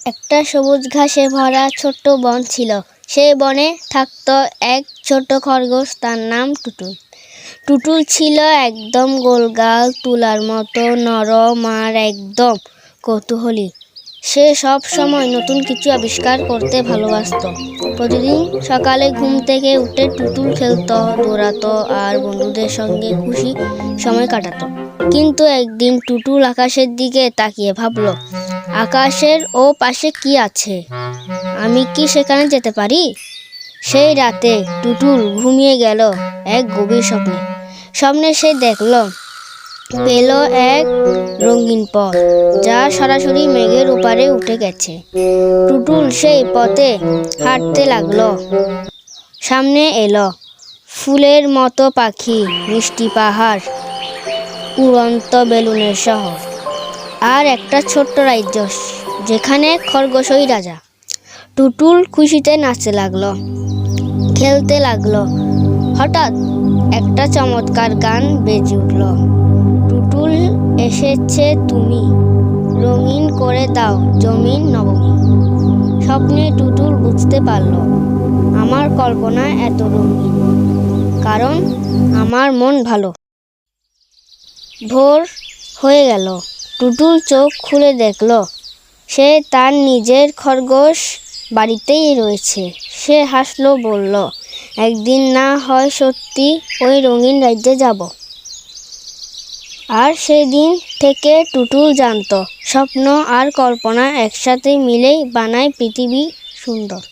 একটা সবুজ ঘাসে ভরা ছোট্ট বন ছিল। সেই বনে থাকত এক ছোট খরগোশ, তার নাম টুটুল। টুটুল ছিল একদম গোলগাল তুলার মতো নরম আর একদম কৌতূহলী। সে সব সময় নতুন কিছু আবিষ্কার করতে ভালোবাসত। প্রতিদিন সকালে ঘুম থেকে উঠে টুটুল খেলতো, দৌড়াতো আর বন্ধুদের সঙ্গে খুশি সময় কাটাতো। কিন্তু একদিন টুটুল আকাশের দিকে তাকিয়ে ভাবল, আকাশের ও পাশে কি আছে? আমি কি সেখানে যেতে পারি? সেই রাতে টুটুল ঘুমিয়ে গেল এক গভীর স্বপ্নে। স্বপ্নে সে পেল এক রঙিন পথ, যা সরাসরি মেঘের ওপারে উঠে গেছে। টুটুল সেই পথে হাঁটতে লাগলো। সামনে এলো ফুলের মতো পাখি, মিষ্টি পাহাড়, উড়ন্ত বেলুনের শহর আর একটা ছোট্ট রাজ্য, যেখানে খরগোশই রাজা। টুটুল খুশিতে নাচতে লাগলো, খেলতে লাগলো। হঠাৎ একটা চমৎকার গান বেজে উঠল। টুটুল এসেছে তুমি, রঙিন করে দাও জমিন নবমী। স্বপ্নে টুটুল বুঝতে পারল, আমার কল্পনা এত রঙিন কারণ আমার মন ভালো। ভোর হয়ে গেল। টুটুল চোখ খুলে দেখল সে তার নিজের খরগোশ বাড়িতেই রয়েছে। সে হাসলো, বলল, একদিন না হয় সত্যি ওই রঙিন রাজ্যে যাব। আর সেদিন থেকে টুটুল জানতো, স্বপ্ন আর কল্পনা একসাথে মিলেই বানায় পৃথিবী সুন্দর।